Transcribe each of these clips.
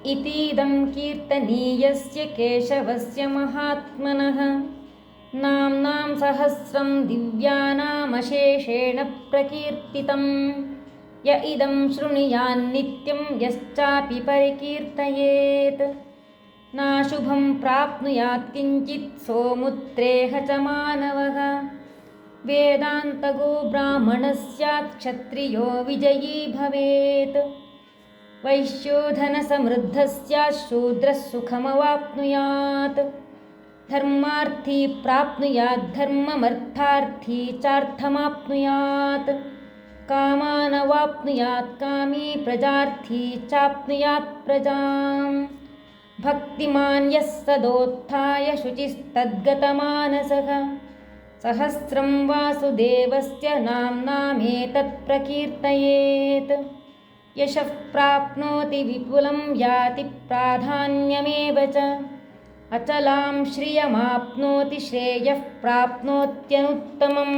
इतीदं कीर्तनीयस्य केशवस्य महात्मनः नाम्नां सहस्रं दिव्यानामशेषेण प्रकीर्तितं य इदं शृणुयान्नित्यं यश्चापि परिकीर्तयेत् नाशुभं प्राप्नुयात् किञ्चित् सोमुत्रेह च मानवः वेदान्तगो ब्राह्मणः स्यात् क्षत्रियो विजयी भवेत् वैश्यो धनसमृद्धः स्यात् शूद्रः सुखमवाप्नुयात् धर्मार्थी प्राप्नुयात् धर्ममर्थार्थी चार्थमाप्नुयात् कामानवाप्नुयात् कामी प्रजार्थी चाप्नुयात् प्रजाम् भक्तिमान् यः सदोत्थाय शुचिस्तद्गतमानसः सहस्रं वासुदेवस्य नाम्नामेतत् प्रकीर्तयेत् यशः प्राप्नोति विपुलं याति प्राधान्यमेव च अचलां श्रियमाप्नोति श्रेयः प्राप्नोत्यनुत्तमम्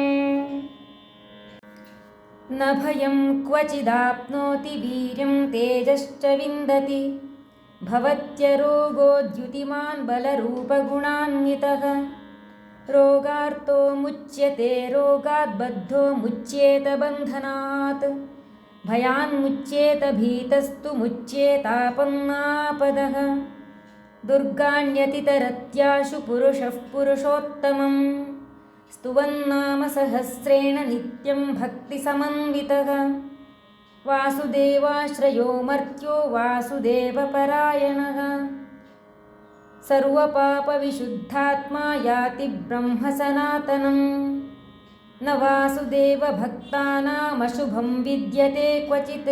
न भयं क्वचिदाप्नोति वीर्यं तेजश्च विन्दति भवत्यरोगोद्युतिमान् बलरूपगुणान्वितः रोगार्तो मुच्यते रोगात् बद्धो मुच्येत बन्धनात् भयान्मुच्येत भीतस्तु मुच्येतापन्नापदः दुर्गाण्यतितरत्याशु पुरुषः पुरुषोत्तमं स्तुवन्नाम सहस्रेण नित्यं भक्तिसमन्वितः वासुदेवाश्रयो मर्त्यो वासुदेवपरायणः सर्वपापविशुद्धात्मा याति ब्रह्म सनातनम् न वासुदेवभक्तानामशुभं विद्यते क्वचित्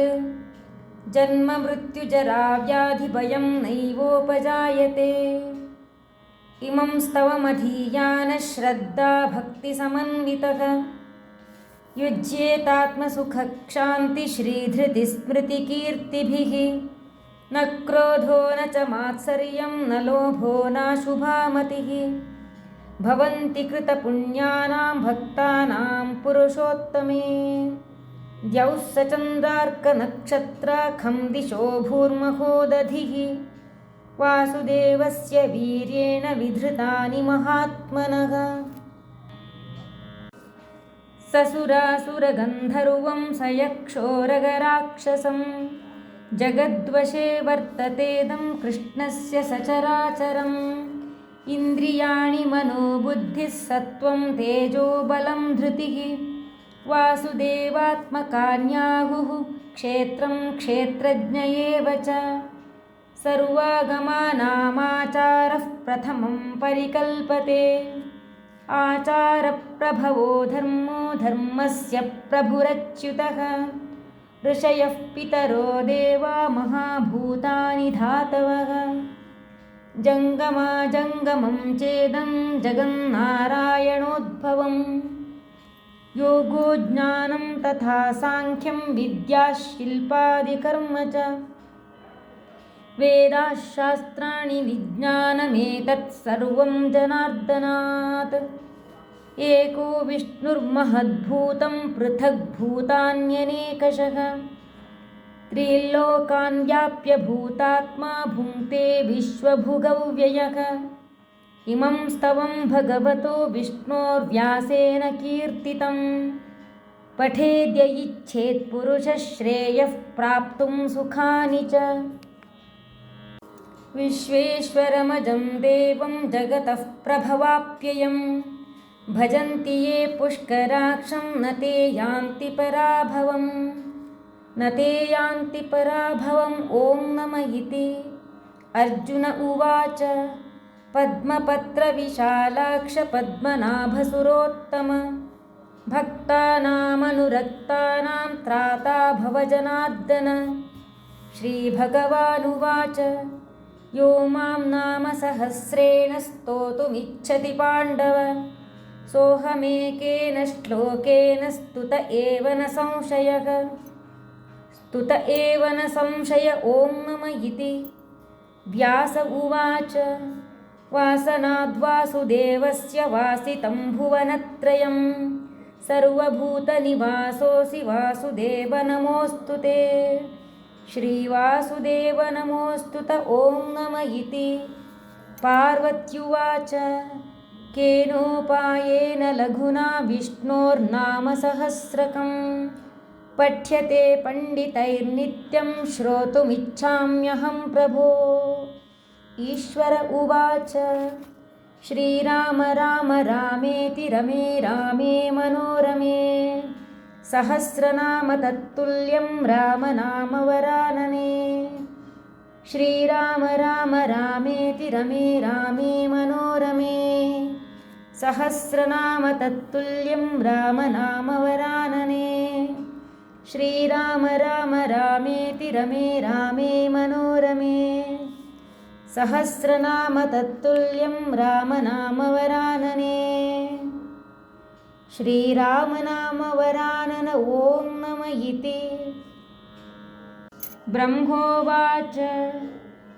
जन्म मृत्युजराव्याधिभयं नैवोपजायते इमं स्तवमधीयानः श्रद्धा भक्तिसमन्वितः युज्येतात्मसुखक्षान्तिश्रीधृतिस्मृतिकीर्तिभिः न क्रोधो न च मात्सर्यं न लोभो नाशुभा मतिः भवन्ति कृतपुण्यानां भक्तानां पुरुषोत्तमे द्यौः स चन्द्रार्कनक्षत्राखं दिशो भूर्महो दधिः वासुदेवस्य वीर्येण विधृतानि महात्मनः ससुरासुरगन्धर्वं स यक्षोरगराक्षसं जगद्वशे वर्ततेदं कृष्णस्य सचराचरम् इन्द्रियाणि मनोबुद्धिः सत्त्वं तेजो बलं धृतिः वासुदेवात्मकान्याहुः क्षेत्रं क्षेत्रज्ञ एव च सर्वागमानामाचारः प्रथमं परिकल्पते आचारप्रभवो धर्मो धर्मस्य प्रभुरच्युतः ऋषयः पितरो देवा महाभूतानि धातवः जङ्गमाजङ्गमं चेदं जगन्नारायणोद्भवम् योगो ज्ञानं तथा साङ्ख्यं विद्या शिल्पादिकर्म च वेदाः शास्त्राणि विज्ञानमेतत् सर्वं जनार्दनात् एको विष्णुर्महद्भूतं पृथग्भूतान्यनेकशः त्रिलोकान् व्याप्य भूतात्मा भुङ्क्ते विश्वभुगव्ययः इमं स्तवं भगवतो विष्णोर्व्यासेन कीर्तितं पठेद्य इच्छेत् पुरुषः श्रेयः प्राप्तुं सुखानि च विश्वेश्वरमजं देवं जगतः प्रभवाप्ययं भजन्ति ये पुष्कराक्षं न ते यान्ति पराभवम् न ते यान्ति पराभवम् ॐ नम इति अर्जुन उवाच पद्मपत्रविशालाक्ष पद्मनाभसुरोत्तम भक्तानामनुरक्तानां त्राता भवजनार्दन श्रीभगवानुवाच यो मां नाम सहस्रेण स्तोतुमिच्छति पाण्डव सोऽहमेकेन श्लोकेन स्तुत एव न संशयः स्तुत एव न संशय ॐ नम इति व्यास उवाच वासनाद्वासुदेवस्य वासितं भुवनत्रयं सर्वभूतनिवासोऽसि वासुदेव नमोऽस्तु ते श्रीवासुदेव नमोऽस्तुत ॐ नम इति। पार्वत्युवाच केनोपायेन लघुना विष्णोर्नामसहस्रकं पठ्यते पण्डितैर्नित्यं श्रोतुमिच्छाम्यहं प्रभो। ईश्वर उवाच श्रीराम राम रामेति रमे रामे मनोरमे सहस्रनाम तत्तुल्यं रामनामवरानने। श्रीराम राम रामेति रमे रामे मनोरमे सहस्रनाम तत्तुल्यं रामनामवरानने। श्रीराम राम रामेति रमे रामे मनोरमे सहस्रनाम तत्तुल्यं रामनामवरानने। श्रीरामनामवरानन ॐ नम इति। ब्रह्मोवाच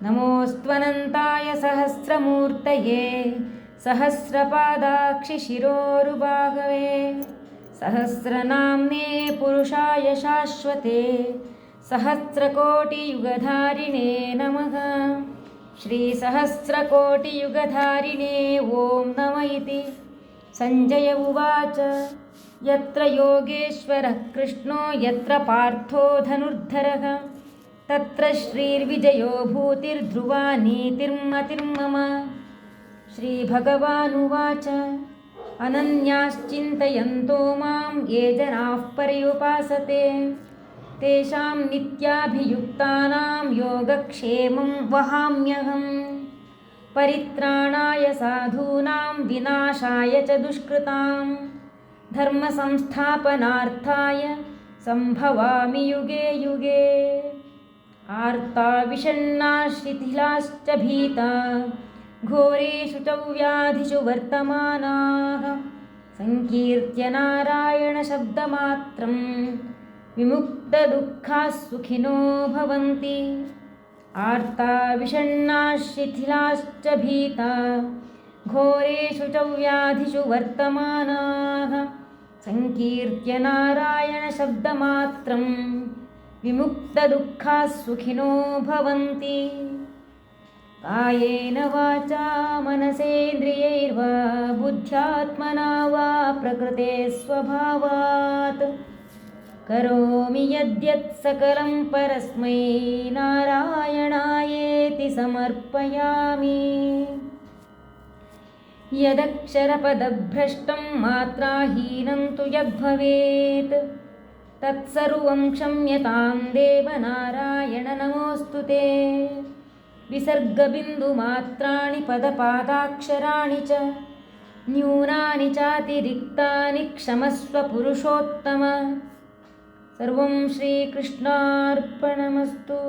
नमोऽस्त्वनन्ताय सहस्रमूर्तये सहस्रपादाक्षिशिरोरुबाहवे सहस्रनाम्ने पुरुषाय शाश्वते सहस्रकोटियुगधारिणे नमः। श्रीसहस्रकोटियुगधारिणे ॐ नम इति। संजय उवाच यत्र योगेश्वरः कृष्णो यत्र पार्थो धनुर्धरः तत्र श्रीर्विजयो भूतिर्ध्रुवा नीतिर्मतिर्मम। श्रीभगवानुवाच अनन्याश्चिन्तयन्तो मां ये जनाः पर्युपासते तेषां नित्याभियुक्तानां योगक्षेमं वहाम्यहम्। परित्राणाय साधूनां विनाशाय च दुष्कृतां धर्मसंस्थापनार्थाय सम्भवामि युगे युगे। आर्ता विषण्णाः शिथिलाश्च भीता घोरेषु च व्याधिषु वर्तमानाः संकीर्त्य नारायणशब्दमात्रं विमुक्तदुःखाः सुखिनो भवन्ति। आर्ता विषण्णाः शिथिलाश्च भीता घोरेषु च व्याधिषु वर्तमानाः संकीर्त्य नारायणशब्दमात्रं विमुक्तदुःखाः सुखिनो भवन्ति। कायेन वाचा मनसेन्द्रियैर्वा बुद्ध्यात्मना वा प्रकृते स्वभावात् करोमि यद्यत् सकलं परस्मै नारायणायेति समर्पयामि। यदक्षरपदभ्रष्टं मात्राहीनं तु यद्भवेत् तत्सर्वं क्षम्यतां देव नारायण नमोऽस्तु ते। विसर्गबिन्दुमात्राणि पदपादाक्षराणि च न्यूनानि चातिरिक्तानि क्षमस्व पुरुषोत्तम। सर्वं श्रीकृष्णार्पणमस्तु।